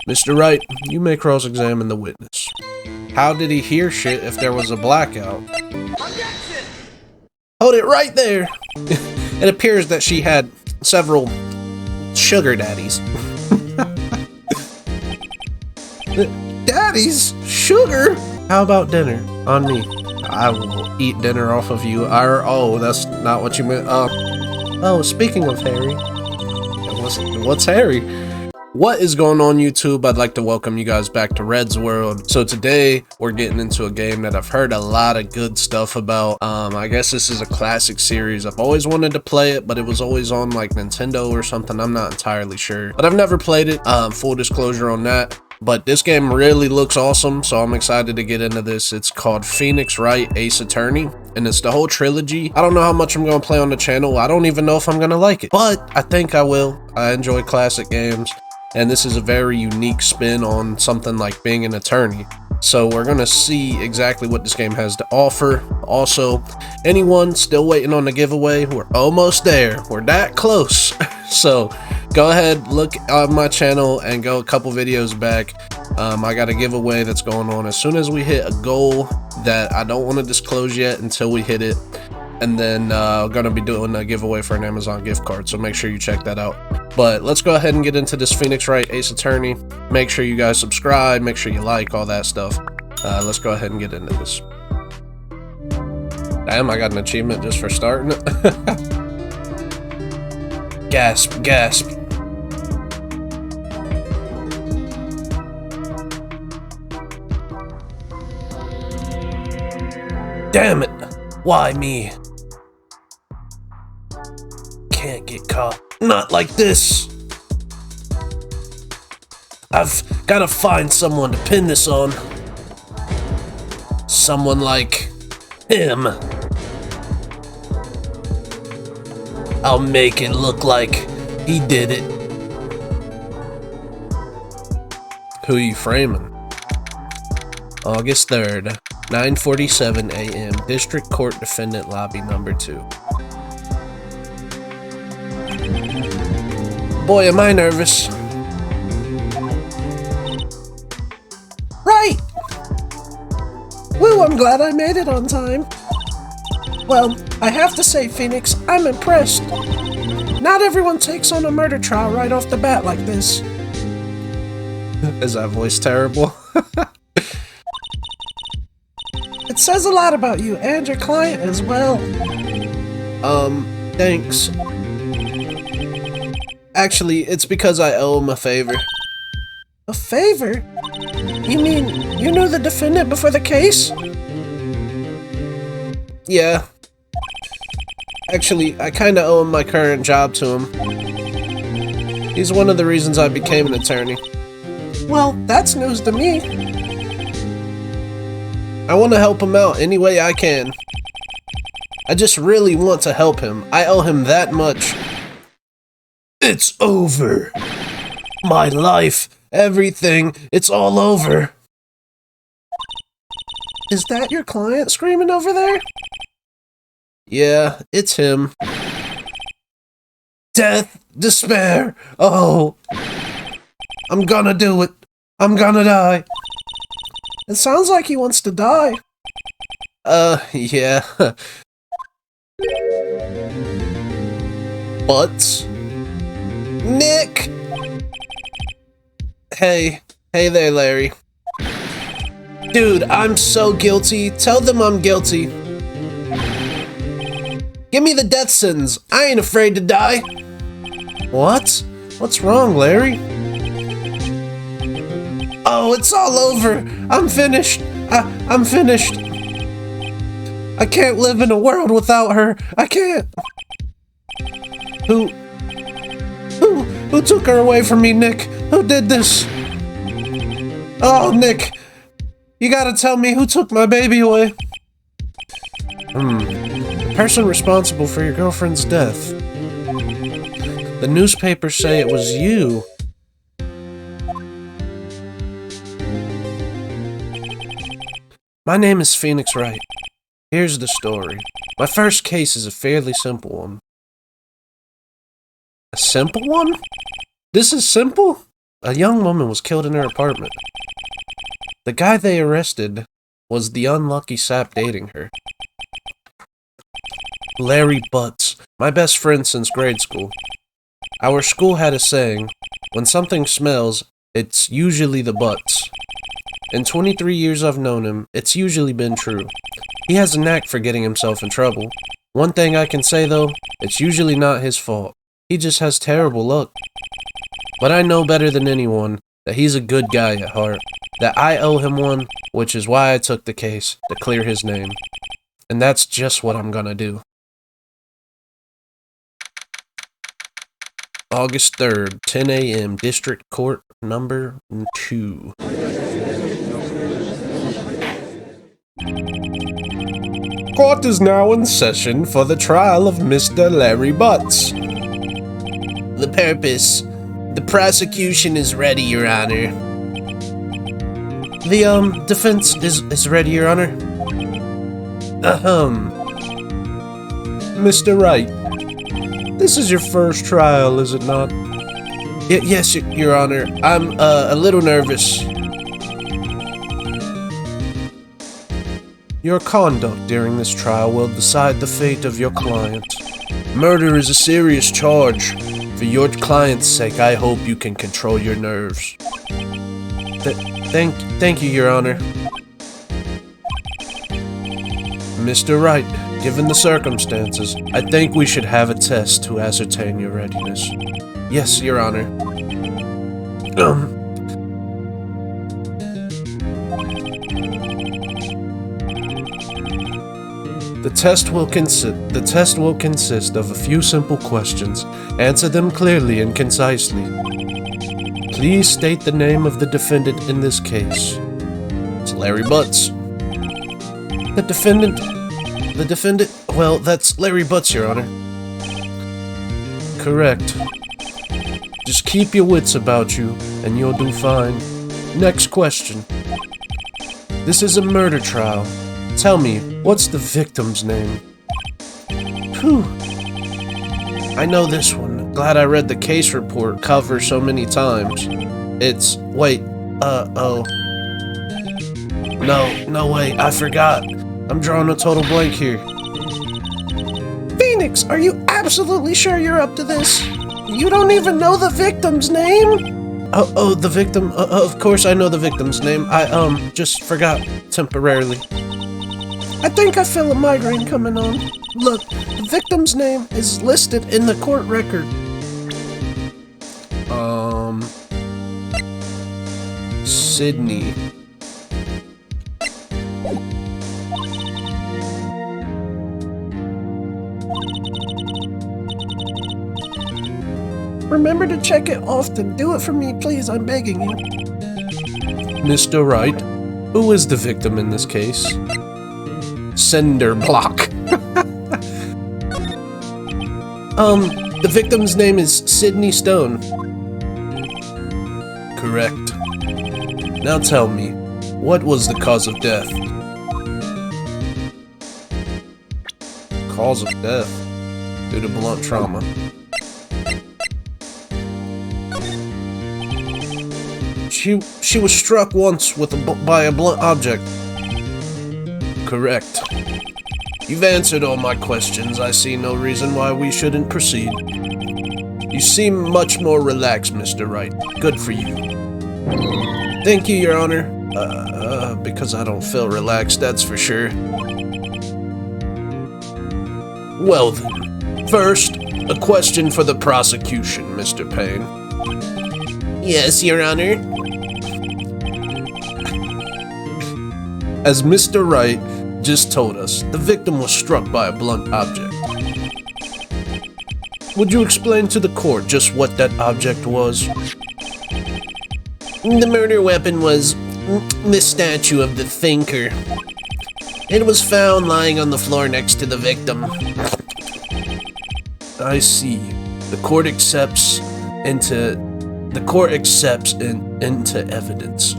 Mr. Wright, you may cross-examine the witness. How did he hear shit if there was a blackout? Objection! Hold it right there! It appears that she had several sugar daddies. Daddies? Sugar? How about dinner? On me. I will eat dinner off of you. Oh, that's not what you meant. Oh, speaking of Harry. What's Harry? What is going on, YouTube? I'd like to welcome you guys back to Red's World. So today we're getting into a game that I've heard a lot of good stuff about. I guess this is a classic series. I've always wanted to play it, but it was always on like Nintendo or something. I'm not entirely sure, but I've never played it. Full disclosure on that. But this game really looks awesome, so I'm excited to get into this. It's called Phoenix Wright Ace Attorney, and it's the whole trilogy. I don't know how much I'm going to play on the channel. I don't even know if I'm going to like it, but I think I will. I enjoy classic games, and this is a very unique spin on something like being an attorney. So we're going to see exactly what this game has to offer. Also, anyone still waiting on the giveaway, we're almost there. We're that close. So go ahead, look on my channel and go a couple videos back. I got a giveaway that's going on as soon as we hit a goal that I don't want to disclose yet until we hit it. And then going to be doing a giveaway for an Amazon gift card, so make sure you check that out. But let's go ahead and get into this Phoenix Wright Ace Attorney. Make sure you guys subscribe, make sure you like, all that stuff. Let's go ahead and get into this. Damn, I got an achievement just for starting it. Gasp, gasp. Damn it! Why me? Can't get caught. Not like this! I've gotta find someone to pin this on. Someone like him. I'll make it look like he did it. Who you framing? August 3rd, 9:47 a.m. District Court Defendant Lobby number 2. Boy, am I nervous. Right! Woo, I'm glad I made it on time. Well, I have to say, Phoenix, I'm impressed. Not everyone takes on a murder trial right off the bat like this. Is that voice terrible? It says a lot about you and your client as well. Thanks. Actually, it's because I owe him a favor. A favor? You mean you knew the defendant before the case? Yeah. Actually, I kinda owe him my current job to him. He's one of the reasons I became an attorney. Well, that's news to me. I want to help him out any way I can. I just really want to help him. I owe him that much. It's over. My life, everything, it's all over. Is that your client screaming over there? Yeah, it's him. Death, despair, oh. I'm gonna do it. I'm gonna die. It sounds like he wants to die. Yeah. But Nick! Hey there, Larry. Dude, I'm so guilty. Tell them I'm guilty. Give me the death sentence. I ain't afraid to die. What? What's wrong, Larry? Oh, it's all over. I'm finished. I'm finished. I can't live in a world without her. I can't. Who took her away from me, Nick? Who did this? Oh, Nick. You gotta tell me who took my baby away. The person responsible for your girlfriend's death. The newspapers say it was you. My name is Phoenix Wright. Here's the story. My first case is a fairly simple one. A simple one? This is simple? A young woman was killed in her apartment. The guy they arrested was the unlucky sap dating her. Larry Butts, my best friend since grade school. Our school had a saying, when something smells, it's usually the butts. In 23 years I've known him, it's usually been true. He has a knack for getting himself in trouble. One thing I can say though, it's usually not his fault. He just has terrible luck. But I know better than anyone that he's a good guy at heart, that I owe him one, which is why I took the case, to clear his name. And that's just what I'm gonna do. August 3rd, 10 a.m., District Court number 2. Court is now in session for the trial of Mr. Larry Butts. The purpose. The prosecution is ready, Your Honor. The, defense is ready, Your Honor. Mr. Wright, this is your first trial, is it not? Yes, Your Honor. I'm, a little nervous. Your conduct during this trial will decide the fate of your client. Murder is a serious charge. For your client's sake, I hope you can control your nerves. Thank you, Your Honor. Mr. Wright, given the circumstances, I think we should have a test to ascertain your readiness. Yes, Your Honor. The test will consist of a few simple questions. Answer them clearly and concisely. Please state the name of the defendant in this case. It's Larry Butts. The defendant? Well, that's Larry Butts, Your Honor. Correct. Just keep your wits about you, and you'll do fine. Next question. This is a murder trial. Tell me, what's the victim's name? Whew. I know this one. Glad I read the case report cover so many times. It's... wait. Oh. No, wait, I forgot. I'm drawing a total blank here. Phoenix, are you absolutely sure you're up to this? You don't even know the victim's name? Oh, the victim? Of course I know the victim's name. I, just forgot temporarily. I think I feel a migraine coming on. Look, the victim's name is listed in the court record. Sydney. Remember to check it often. Do it for me, please. I'm begging you. Mr. Wright, who is the victim in this case? Cinder block. The victim's name is Sydney Stone. Correct. Now tell me, what was the cause of death? Cause of death? Due to blunt trauma. She was struck once by a blunt object. Correct. You've answered all my questions. I see no reason why we shouldn't proceed. You seem much more relaxed, Mr. Wright. Good for you. Thank you, Your Honor. Because I don't feel relaxed, that's for sure. Well then, first, a question for the prosecution, Mr. Payne. Yes, Your Honor. As Mr. Wright just told us, the victim was struck by a blunt object. Would you explain to the court just what that object was? The murder weapon was the statue of the thinker. It was found lying on the floor next to the victim. I see. The court accepts into evidence.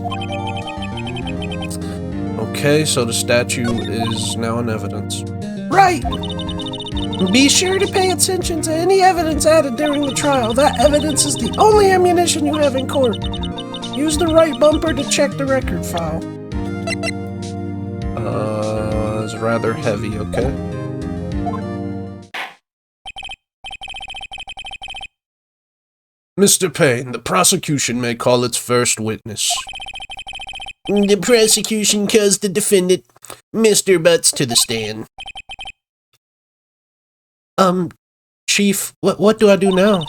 Okay, so the statue is now in evidence. Right! Be sure to pay attention to any evidence added during the trial. That evidence is the only ammunition you have in court. Use the right bumper to check the record file. It's rather heavy, okay? Mr. Payne, the prosecution may call its first witness. The prosecution calls the defendant, Mr. Butts, to the stand. Chief, what do I do now?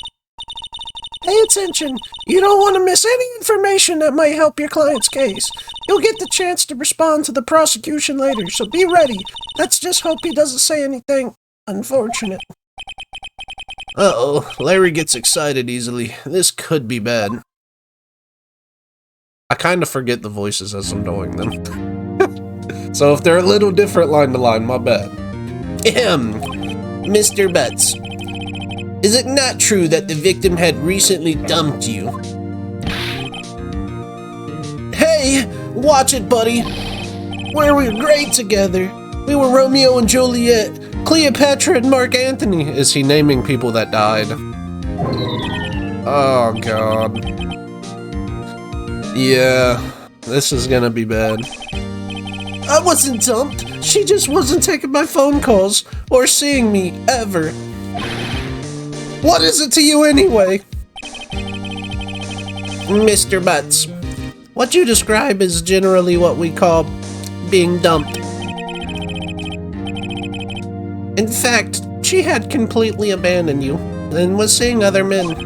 Pay attention. You don't want to miss any information that might help your client's case. You'll get the chance to respond to the prosecution later, so be ready. Let's just hope he doesn't say anything unfortunate. Uh-oh, Larry gets excited easily. This could be bad. I kind of forget the voices as I'm doing them. So if they're a little different line to line, my bad. Mr. Butts, is it not true that the victim had recently dumped you? Hey, watch it, buddy. We were great together. We were Romeo and Juliet, Cleopatra and Mark Antony. Is he naming people that died? Oh, God. Yeah, this is gonna be bad. I wasn't dumped. She just wasn't taking my phone calls or seeing me, ever. What is it to you anyway? Mr. Butts, what you describe is generally what we call being dumped. In fact, she had completely abandoned you and was seeing other men.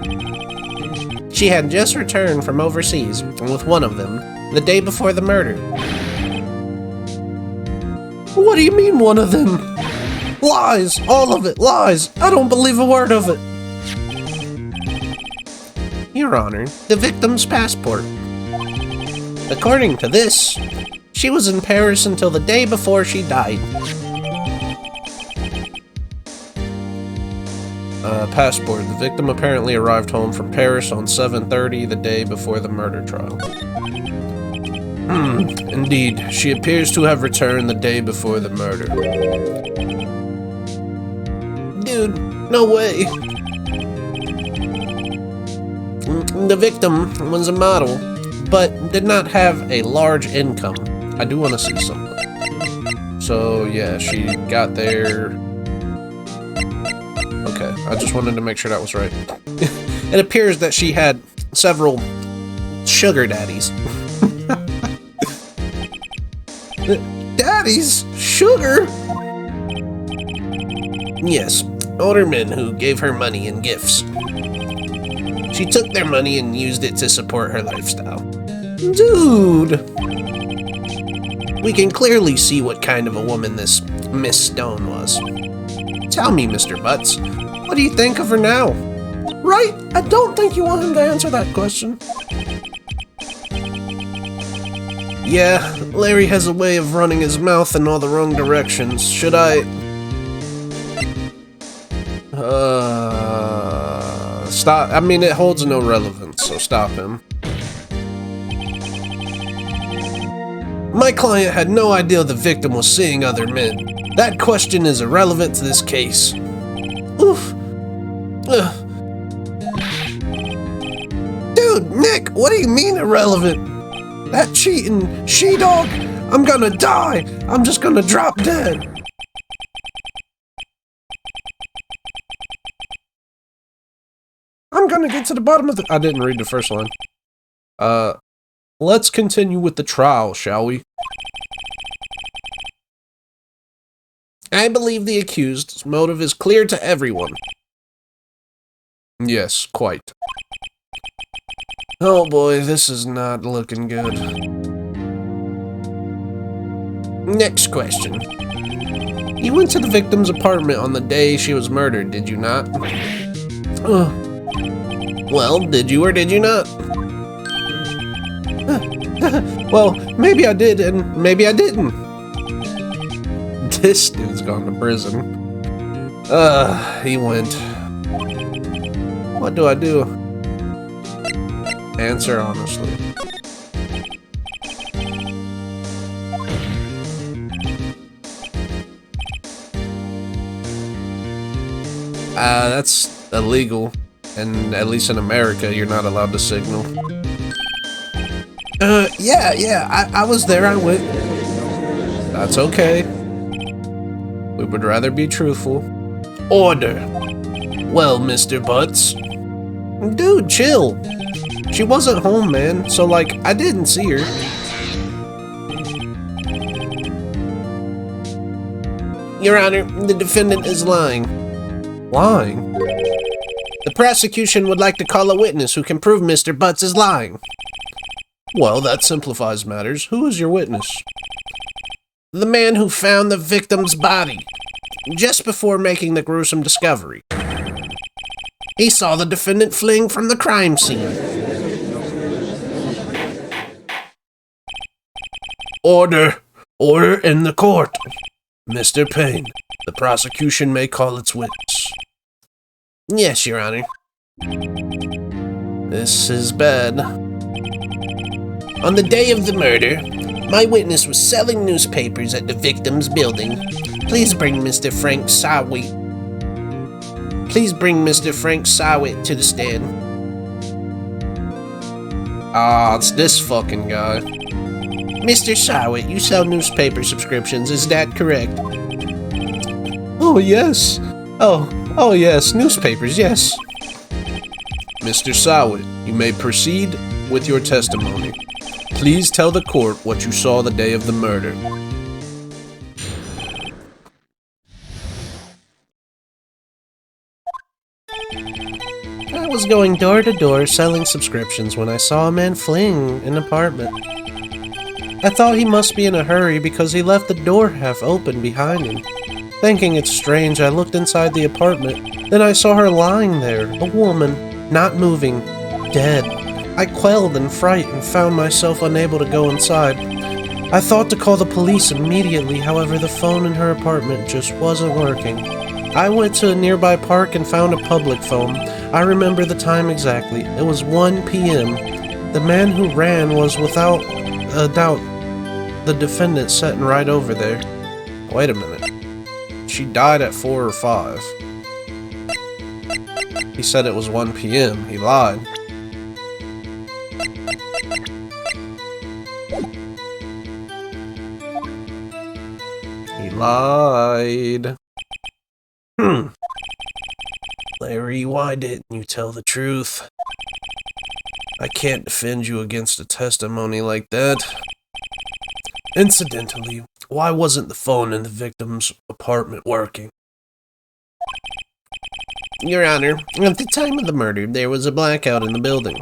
She had just returned from overseas with one of them the day before the murder. What do you mean, one of them? Lies! All of it! Lies! I don't believe a word of it! Your Honor, the victim's passport. According to this, she was in Paris until the day before she died. Passport. The victim apparently arrived home from Paris on 7:30 the day before the murder trial. Indeed, she appears to have returned the day before the murder. Dude, no way. The victim was a model, but did not have a large income. I do want to see something. So, yeah, she got there. Okay, I just wanted to make sure that was right. It appears that she had several sugar daddies. Daddies? Sugar? Yes, older men who gave her money and gifts. She took their money and used it to support her lifestyle. Dude! We can clearly see what kind of a woman this Miss Stone was. Tell me, Mr. Butts, what do you think of her now? Right? I don't think you want him to answer that question. Yeah, Larry has a way of running his mouth in all the wrong directions. Should I... Stop. I mean, it holds no relevance, so stop him. My client had no idea the victim was seeing other men. That question is irrelevant to this case. Oof. Ugh. Dude, Nick, what do you mean irrelevant? That cheating she-dog, I'm gonna die. I'm just gonna drop dead. I'm gonna get to the bottom of the... I didn't read the first line. Let's continue with the trial, shall we? I believe the accused's motive is clear to everyone. Yes, quite. Oh boy, this is not looking good. Next question. You went to the victim's apartment on the day she was murdered, did you not? Well, did you or did you not? Well, maybe I did and maybe I didn't. This dude's gone to prison. He went. What do I do? Answer honestly. That's illegal. And at least in America, you're not allowed to signal. Yeah, I was there, I went. That's okay. We would rather be truthful. Order. Well, Mr. Butts. Dude, chill. She wasn't home, man, so, like, I didn't see her. Your Honor, the defendant is lying. Lying? The prosecution would like to call a witness who can prove Mr. Butts is lying. Well, that simplifies matters. Who is your witness? The man who found the victim's body, just before making the gruesome discovery. He saw the defendant fleeing from the crime scene. Order! Order in the court! Mr. Payne, the prosecution may call its witness. Yes, Your Honor. This is bad. On the day of the murder, my witness was selling newspapers at the victim's building. Please bring Mr. Frank Sawit. Please bring Mr. Frank Sawit to the stand. It's this fucking guy. Mr. Sawit, you sell newspaper subscriptions, is that correct? Oh, yes. Oh, yes, newspapers, yes. Mr. Sawit, you may proceed with your testimony. Please tell the court what you saw the day of the murder. I was going door to door selling subscriptions when I saw a man fleeing an apartment. I thought he must be in a hurry because he left the door half open behind him. Thinking it's strange, I looked inside the apartment. Then I saw her lying there, a woman, not moving, dead. I quailed in fright and found myself unable to go inside. I thought to call the police immediately, however the phone in her apartment just wasn't working. I went to a nearby park and found a public phone. I remember the time exactly. It was 1 p.m. The man who ran was without a doubt the defendant sitting right over there. Wait a minute. She died at 4 or 5. He said it was 1 p.m. He lied. He lied. Larry, why didn't you tell the truth? I can't defend you against a testimony like that. Incidentally, why wasn't the phone in the victim's apartment working? Your Honor, at the time of the murder, there was a blackout in the building.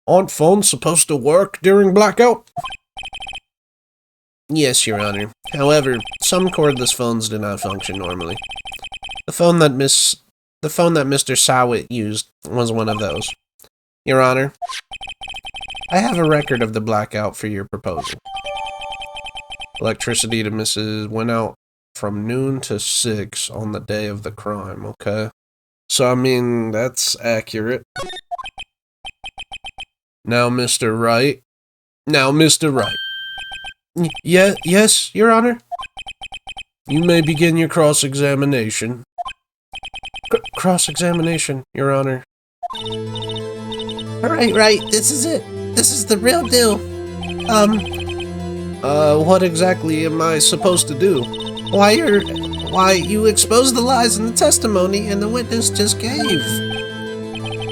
Aren't phones supposed to work during blackout? Yes, Your Honor. However, some cordless phones do not function normally. The phone that Mr. Sawit used was one of those. Your Honor, I have a record of the blackout for your proposal. Electricity to Mrs. went out from noon to 6 on the day of the crime, okay? So, I mean, that's accurate. Now, Mr. Wright. Yes, Your Honor? You may begin your cross-examination. Cross-examination, Your Honor. Alright, right, this is it. This is the real deal. What exactly am I supposed to do? Why, you exposed the lies in the testimony and the witness just gave.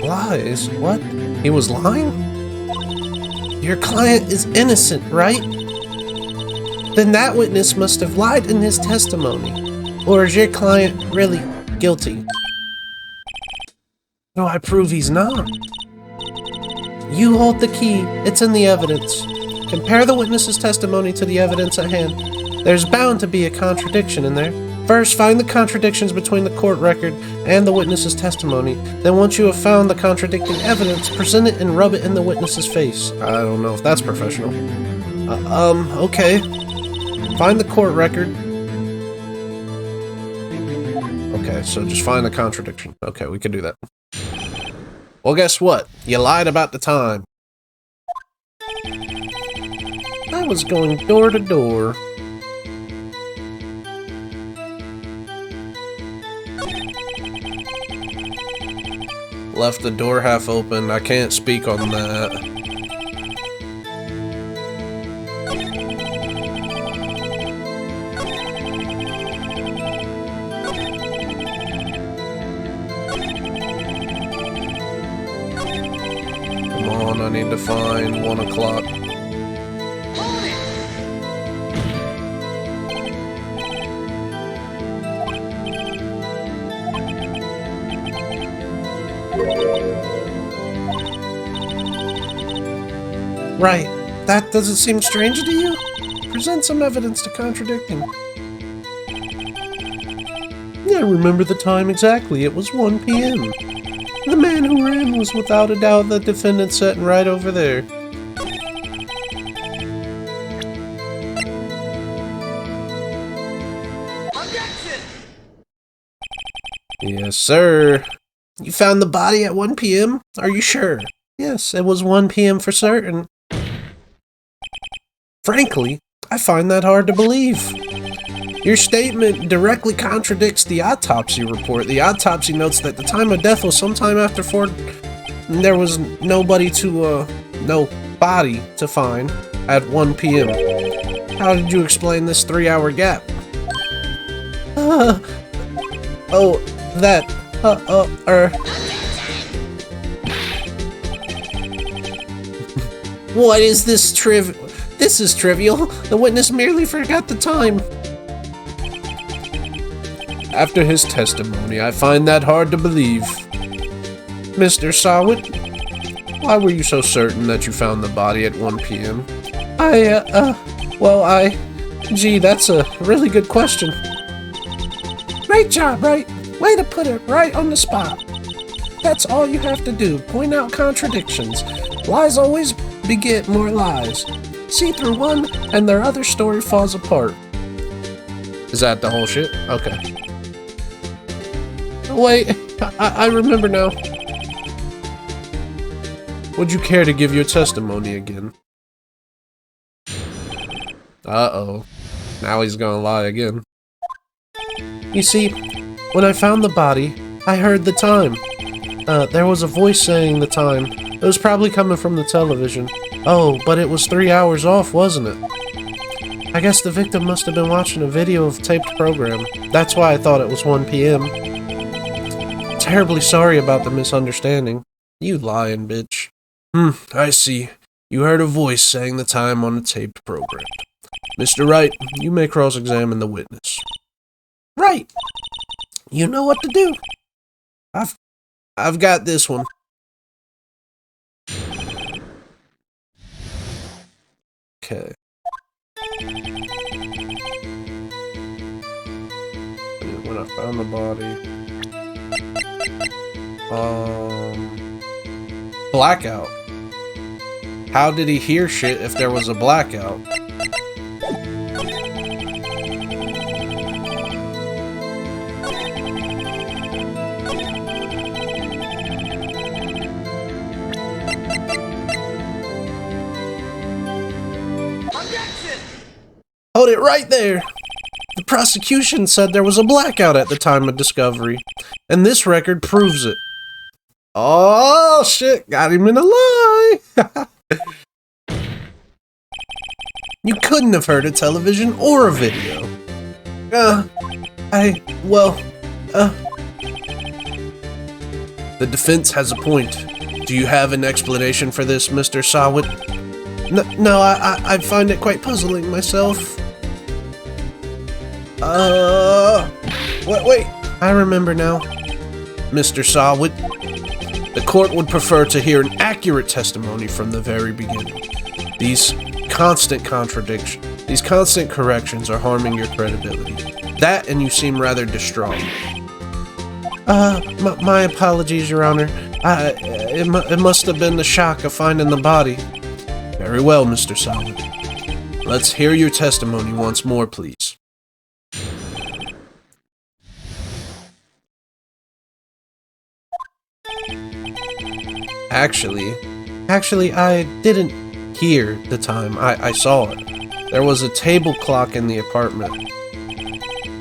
Lies? What? He was lying? Your client is innocent, right? Then that witness must have lied in his testimony. Or is your client really guilty? No, I prove he's not. You hold the key. It's in the evidence. Compare the witness's testimony to the evidence at hand. There's bound to be a contradiction in there. First, find the contradictions between the court record and the witness's testimony. Then once you have found the contradicting evidence, present it and rub it in the witness's face. I don't know if that's professional. Okay. Find the court record. Okay, so just find the contradiction. Okay, we can do that. Well, guess what? You lied about the time. I was going door to door. left the door half open. I can't speak on that. Come on, I need to find 1 o'clock. Right. That doesn't seem strange to you? Present some evidence to contradict him. I remember the time exactly. It was 1 p.m. The man who ran was without a doubt the defendant sitting right over there. Objection! Yes, sir. You found the body at 1 p.m.? Are you sure? Yes, it was 1 p.m. for certain. Frankly, I find that hard to believe. Your statement directly contradicts the autopsy report. The autopsy notes that the time of death was sometime after 4. There was no body to find at 1 p.m. How did you explain this 3-hour gap? What is this This is trivial. The witness merely forgot the time. After his testimony, I find that hard to believe. Mr. Sawit, why were you so certain that you found the body at 1 p.m.? Gee, that's a really good question. Great job, Wright. Way to put it right on the spot. That's all you have to do. Point out contradictions. Lies always beget more lies. See through one, and their other story falls apart. Is that the whole shit? Okay. Wait, I remember now. Would you care to give your testimony again? Uh-oh. Now he's gonna lie again. You see, when I found the body, I heard the time. There was a voice saying the time. It was probably coming from the television. Oh, but it was 3 hours off, wasn't it? I guess the victim must have been watching a video of a taped program. That's why I thought it was 1 p.m. Terribly sorry about the misunderstanding. You lying bitch. I see. You heard a voice saying the time on a taped program. Mr. Wright, you may cross-examine the witness. Right. You know what to do. I've got this one. Okay. When I found the body. Blackout. How did he hear shit if there was a blackout? Hold it right there! The prosecution said there was a blackout at the time of discovery, and this record proves it. Oh shit, got him in a lie! You couldn't have heard a television or a video. The defense has a point. Do you have an explanation for this, Mr. Sawit? No, I find it quite puzzling myself. Wait, I remember now. Mr. Sawit, the court would prefer to hear an accurate testimony from the very beginning. These constant corrections are harming your credibility. That and you seem rather distraught. My apologies, Your Honor. It must have been the shock of finding the body. Very well, Mr. Sawit. Let's hear your testimony once more, please. Actually, I didn't hear the time. I saw it. There was a table clock in the apartment.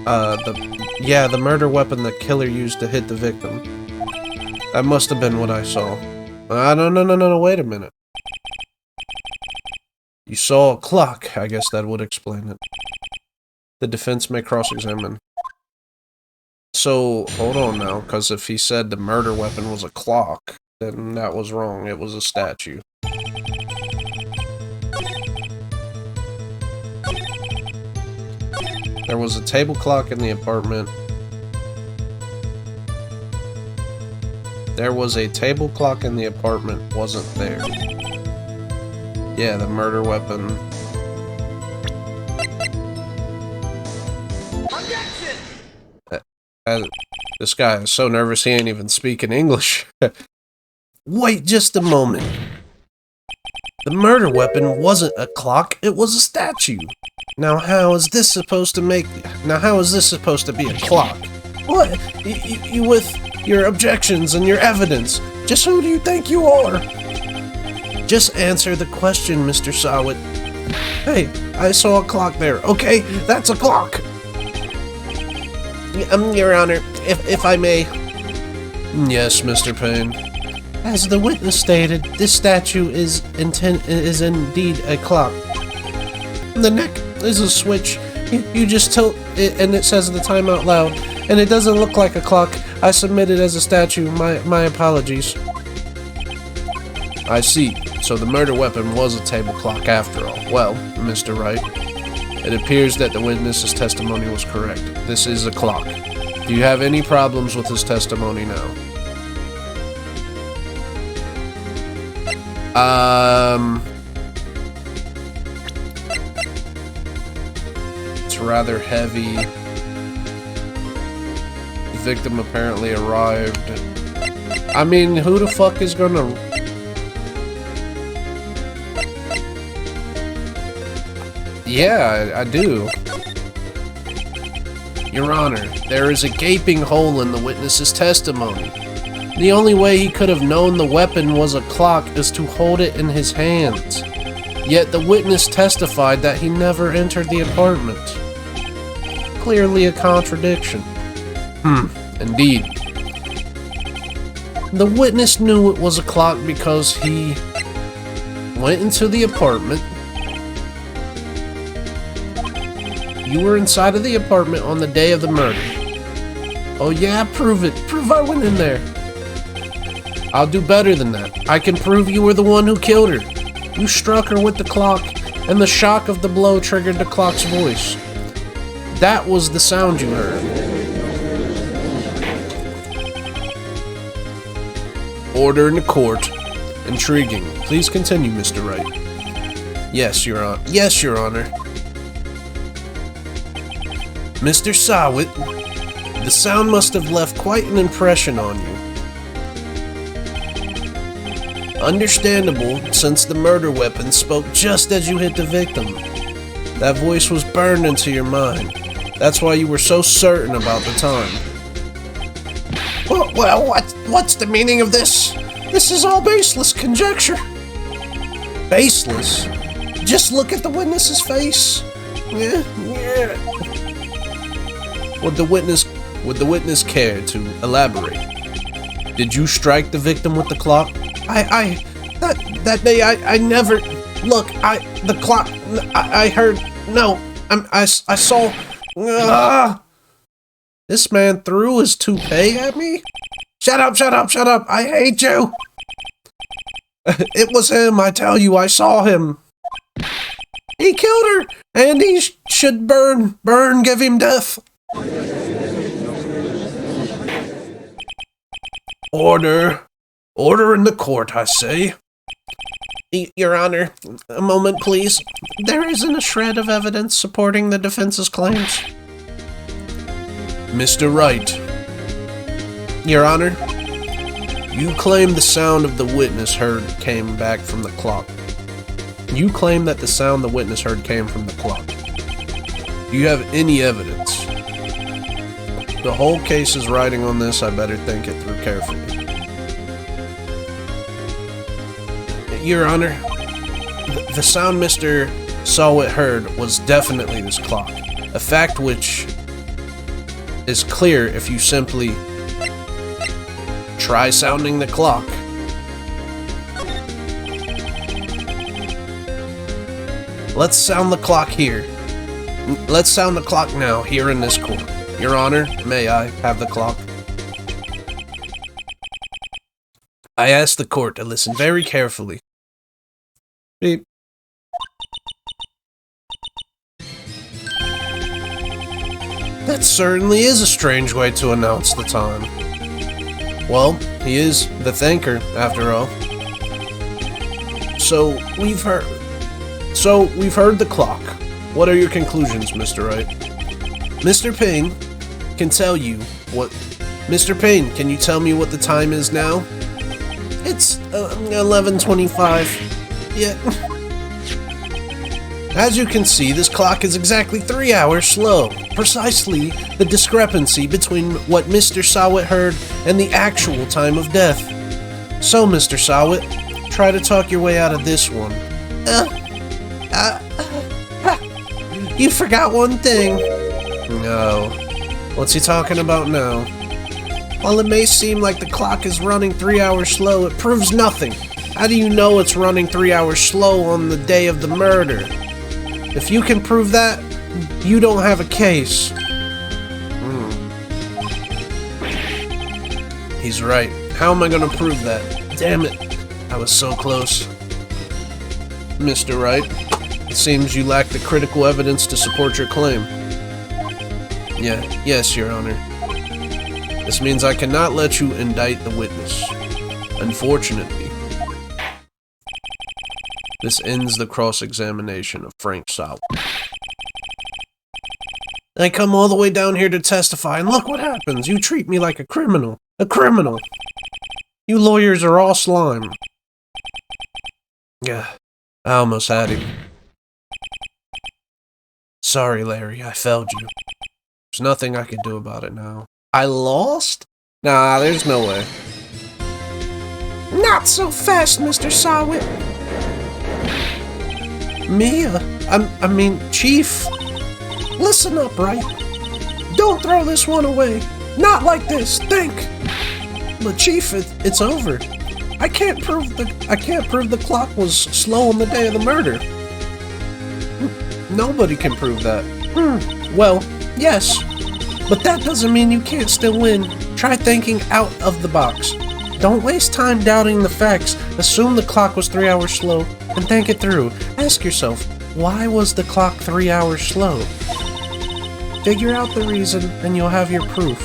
The murder weapon the killer used to hit the victim. That must have been what I saw. No, wait a minute. You saw a clock. I guess that would explain it. The defense may cross-examine. So, hold on now, because if he said the murder weapon was a clock, then that was wrong. It was a statue. There was a table clock in the apartment. There was a table clock in the apartment. Wasn't there. Yeah, the murder weapon. This guy is so nervous he ain't even speaking English. Wait just a moment. The murder weapon wasn't a clock, it was a statue. Now how is this supposed to be a clock? What? You with your objections and your evidence. Just who do you think you are? Just answer the question, Mr. Sawit. Hey, I saw a clock there. Okay, that's a clock. Your Honor, if I may. Yes, Mr. Payne. As the witness stated, this statue is indeed a clock. The neck is a switch. You just tilt it and it says the time out loud. And it doesn't look like a clock. I submit it as a statue. My apologies. I see. So the murder weapon was a table clock after all. Well, Mr. Wright, it appears that the witness's testimony was correct. This is a clock. Do you have any problems with his testimony now? It's rather heavy. The victim apparently arrived. I mean, who the fuck is gonna... Yeah, I do. Your Honor, there is a gaping hole in the witness's testimony. The only way he could have known the weapon was a clock is to hold it in his hands. Yet the witness testified that he never entered the apartment. Clearly a contradiction. Indeed. The witness knew it was a clock because he went into the apartment. You were inside of the apartment on the day of the murder. Oh yeah, prove it. Prove I went in there. I'll do better than that. I can prove you were the one who killed her. You struck her with the clock, and the shock of the blow triggered the clock's voice. That was the sound you heard. Order in the court. Intriguing. Please continue, Mr. Wright. Yes, Your Honor. Yes, Your Honor. Mr. Sawit, the sound must have left quite an impression on you. Understandable, since the murder weapon spoke just as you hit the victim. That voice was burned into your mind. That's why you were so certain about the time. Well, what's the meaning of this? This is all baseless conjecture. Baseless? Just look at the witness's face. Yeah. Would the witness care to elaborate? Did you strike the victim with the clock? That day I never, look, the clock, I heard, no, I saw, This man threw his toupee at me? Shut up, I hate you. It was him, I tell you, I saw him. He killed her, and he should burn, give him death. Order in the court, I say. Your Honor, a moment, please. There isn't a shred of evidence supporting the defense's claims. Mr. Wright. Your Honor, you claim the sound of the witness heard came back from the clock. You claim that the sound the witness heard came from the clock. Do you have any evidence? The whole case is riding on this, I better think it through carefully. Your Honor, the sound Mr. Sawit heard was definitely this clock, a fact which is clear if you simply try sounding the clock. Let's sound the clock here. Let's sound the clock now, here in this court. Your Honor, may I have the clock? I ask the court to listen very carefully. Beep. That certainly is a strange way to announce the time. Well, he is the thinker, after all. So, we've heard the clock. What are your conclusions, Mr. Wright? Mr. Payne can tell you what... Mr. Payne, can you tell me what the time is now? It's 11:25. Yeah. As you can see, this clock is exactly 3 hours slow. Precisely the discrepancy between what Mr. Sawit heard and the actual time of death. So, Mr. Sawit, try to talk your way out of this one. You forgot one thing. No. What's he talking about now? While it may seem like the clock is running 3 hours slow, it proves nothing. How do you know it's running 3 hours slow on the day of the murder? If you can prove that, you don't have a case. He's right. How am I gonna prove that? Damn it. I was so close. Mr. Wright, it seems you lack the critical evidence to support your claim. Yes, Your Honor. This means I cannot let you indict the witness. Unfortunately. This ends the cross-examination of Frank Sawit. I come all the way down here to testify, and look what happens. You treat me like a criminal. A criminal. You lawyers are all slime. Yeah, I almost had him. Sorry, Larry, I failed you. There's nothing I can do about it now. I lost? Nah, there's no way. Not so fast, Mr. Sawit. Mia, I mean, Chief. Listen up, Wright? Don't throw this one away. Not like this. Think. But Chief, it's over. I can't prove the clock was slow on the day of the murder. Nobody can prove that. Well, yes. But that doesn't mean you can't still win. Try thinking out of the box. Don't waste time doubting the facts. Assume the clock was 3 hours slow and think it through. Ask yourself, why was the clock 3 hours slow? Figure out the reason and you'll have your proof.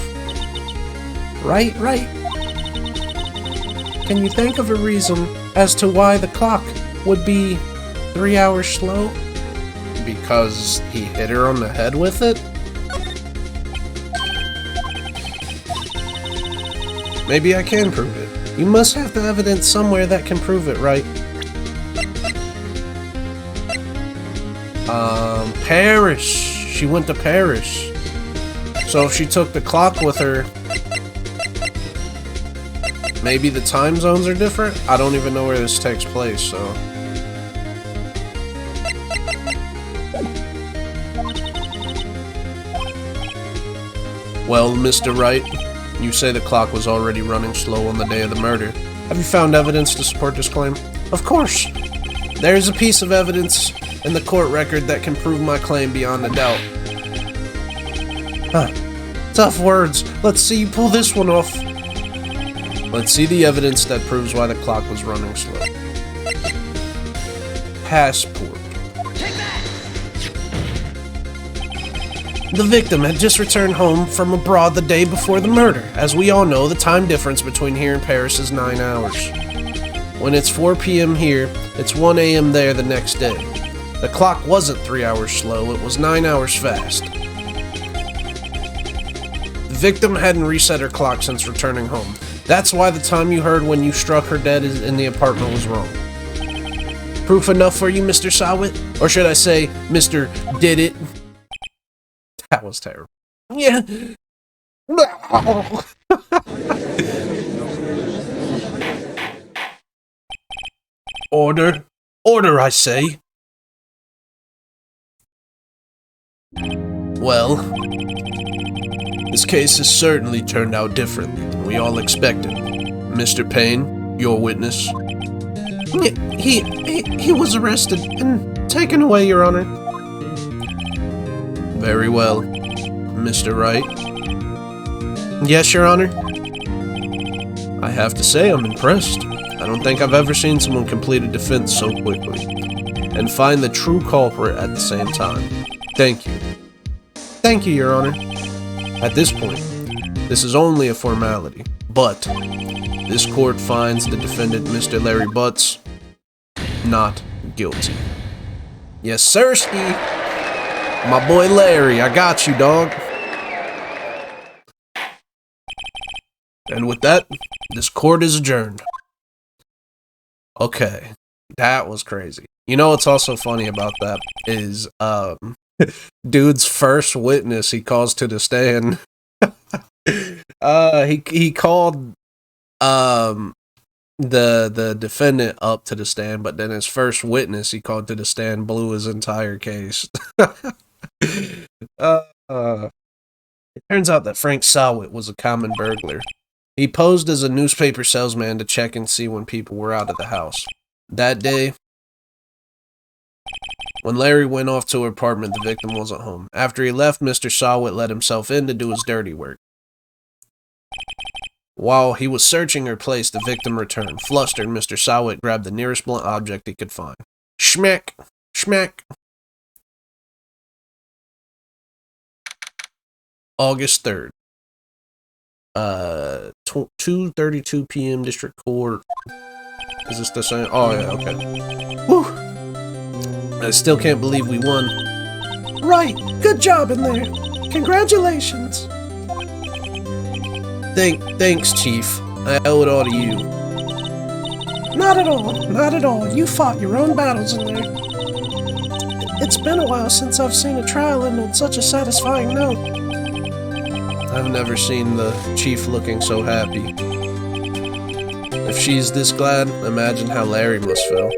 Right? Can you think of a reason as to why the clock would be 3 hours slow? Because he hit her on the head with it? Maybe I can prove it. You must have the evidence somewhere that can prove it, right? Paris. She went to Paris. So if she took the clock with her, maybe the time zones are different? I don't even know where this takes place, so... Well, Mr. Wright, you say the clock was already running slow on the day of the murder. Have you found evidence to support this claim? Of course! There is a piece of evidence in the court record that can prove my claim beyond a doubt. Huh. Tough words. Let's see you pull this one off. Let's see the evidence that proves why the clock was running slow. Passport. The victim had just returned home from abroad the day before the murder. As we all know, the time difference between here and Paris is 9 hours. When it's 4 p.m. here, it's 1 a.m. there the next day. The clock wasn't 3 hours slow, it was 9 hours fast. The victim hadn't reset her clock since returning home. That's why the time you heard when you struck her dead in the apartment was wrong. Proof enough for you, Mr. Sawit? Or should I say, Mr. Did It? That was terrible. Yeah. Order. Order, I say. Well, This case has certainly turned out differently than we all expected. Mr. Payne, your witness. He was arrested and taken away, Your Honor. Very well. Mr. Wright? Yes, Your Honor. I have to say I'm impressed. I don't think I've ever seen someone complete a defense so quickly and find the true culprit at the same time. Thank you. Thank you, Your Honor. At this point, this is only a formality, but this court finds the defendant, Mr. Larry Butts, not guilty. Yes, sirski. My boy Larry, I got you, dog. And with that, this court is adjourned. Okay, that was crazy. You know what's also funny about that is, dude's first witness he calls to the stand. He called the defendant up to the stand, but then his first witness he called to the stand blew his entire case. It turns out that Frank Sawit was a common burglar. He posed as a newspaper salesman to check and see when people were out of the house. That day, when Larry went off to her apartment, the victim wasn't home. After he left, Mr. Sawit let himself in to do his dirty work. While he was searching her place, the victim returned. Flustered, Mr. Sawit grabbed the nearest blunt object he could find. Schmack! Schmack! August 3rd. 2:32 p.m. District Court. Is this the same? Oh, yeah, okay. Whew! I still can't believe we won. Right! Good job in there! Congratulations! Thanks, Chief. I owe it all to you. Not at all. Not at all. You fought your own battles in there. It's been a while since I've seen a trial end on such a satisfying note. I've never seen the Chief looking so happy. If she's this glad, imagine how Larry must feel.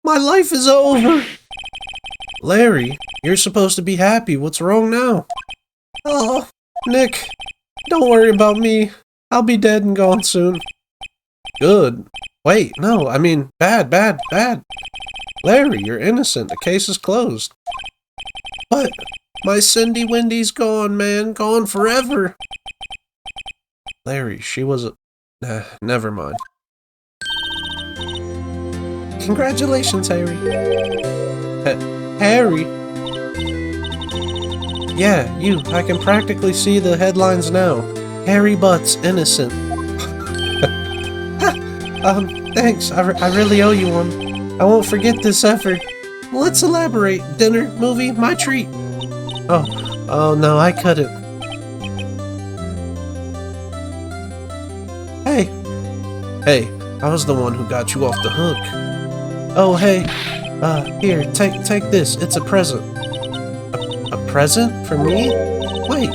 My life is over! Larry, you're supposed to be happy. What's wrong now? Oh, Nick, don't worry about me. I'll be dead and gone soon. Good. Wait, no, I mean, bad. Larry, you're innocent. The case is closed. But my Cindy Wendy's gone, man. Gone forever. Larry, she was a... never mind. Congratulations, Harry. Harry? Yeah, you. I can practically see the headlines now. Harry Butts, innocent. Thanks. I really owe you one. I won't forget this ever. Let's elaborate. Dinner, movie, my treat. Oh no, I couldn't. Hey, I was the one who got you off the hook. Oh, hey, here, take this. It's a present. A present for me? Wait,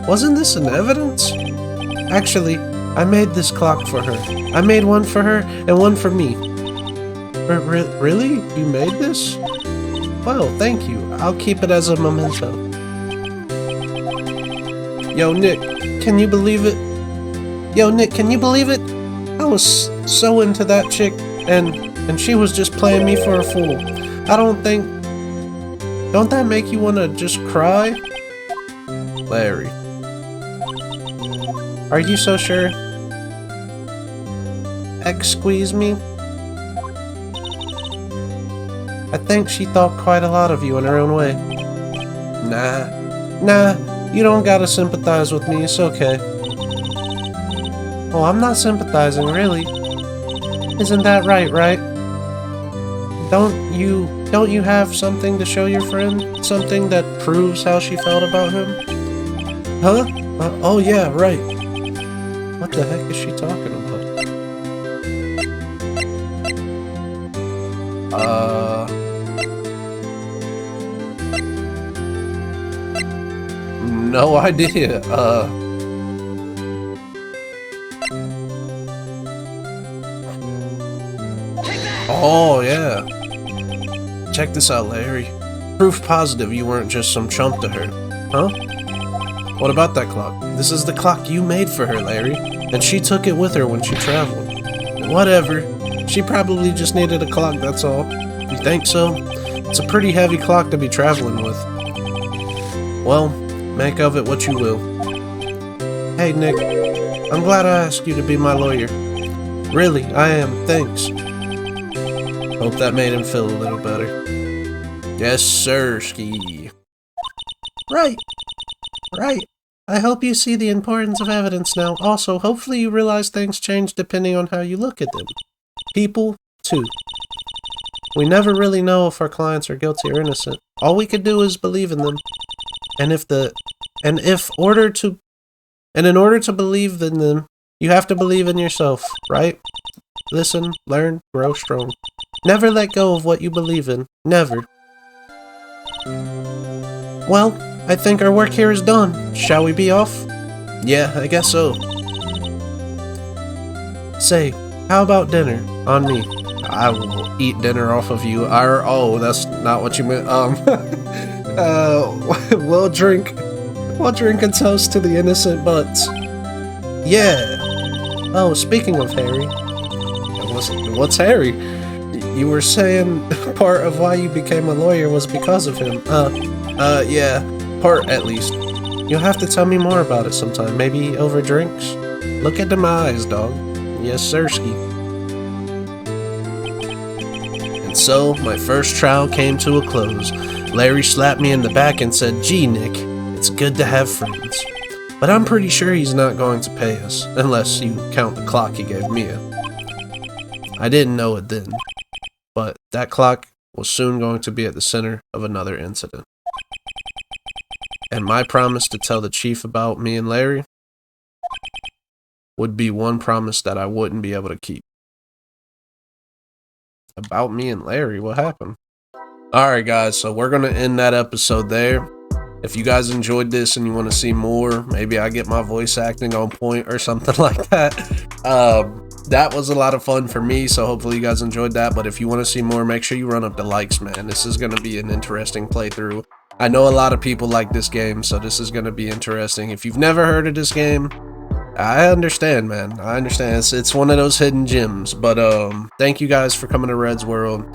wasn't this in evidence? Actually, I made this clock for her. I made one for her and one for me. Really? You made this? Well, thank you. I'll keep it as a memento. Yo, Nick, can you believe it? I was so into that chick, and she was just playing me for a fool. Don't that make you want to just cry? Larry. Are you so sure? Squeeze me? I think she thought quite a lot of you in her own way. Nah, you don't gotta sympathize with me, it's okay. Oh, I'm not sympathizing, really. Isn't that right? Don't you have something to show your friend? Something that proves how she felt about him? Huh? Oh yeah, right. What the heck is she talking about? No idea. Oh, yeah. Check this out, Larry. Proof positive you weren't just some chump to her. Huh? What about that clock? This is the clock you made for her, Larry, and she took it with her when she traveled. Whatever. She probably just needed a clock, that's all. You think so? It's a pretty heavy clock to be traveling with. Well, make of it what you will. Hey, Nick. I'm glad I asked you to be my lawyer. Really, I am. Thanks. Hope that made him feel a little better. Yes, sir, Ski. Right. I hope you see the importance of evidence now. Also, hopefully you realize things change depending on how you look at them. People, too. We never really know if our clients are guilty or innocent. All we can do is believe in them. And in order to believe in them, you have to believe in yourself, right? Listen, learn, grow strong. Never let go of what you believe in. Never. Well, I think our work here is done. Shall we be off? Yeah, I guess so. Say, how about dinner? On me. I will eat dinner off of you. Oh, that's not what you meant. We'll drink a toast to the innocent butts. Yeah. Oh, speaking of Harry. What's Harry? You were saying part of why you became a lawyer was because of him. Yeah. Part, at least. You'll have to tell me more about it sometime. Maybe over drinks? Look at my eyes, dog. Yes, sirski. And so, my first trial came to a close. Larry slapped me in the back and said, "Gee, Nick, it's good to have friends. But I'm pretty sure he's not going to pay us, unless you count the clock he gave Mia." I didn't know it then, but that clock was soon going to be at the center of another incident. And my promise to tell the chief about me and Larry would be one promise that I wouldn't be able to keep. About me and Larry? What happened? Alright guys, so we're going to end that episode there. If you guys enjoyed this and you want to see more, maybe I get my voice acting on point or something like that. That was a lot of fun for me, so hopefully you guys enjoyed that. But if you want to see more, make sure you run up the likes, man. This is going to be an interesting playthrough. I know a lot of people like this game, so this is going to be interesting. If you've never heard of this game, I understand, man. I understand. It's one of those hidden gems. But thank you guys for coming to Red's World.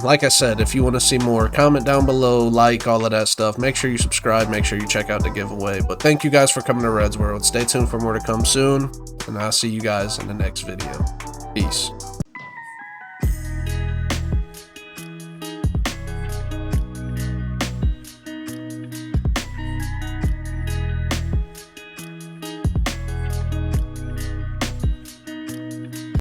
Like I said, if you want to see more, comment down below, like, all of that stuff. Make sure you subscribe. Make sure you check out the giveaway. But thank you guys for coming to Red's World. Stay tuned for more to come soon, and I'll see you guys in the next video. Peace.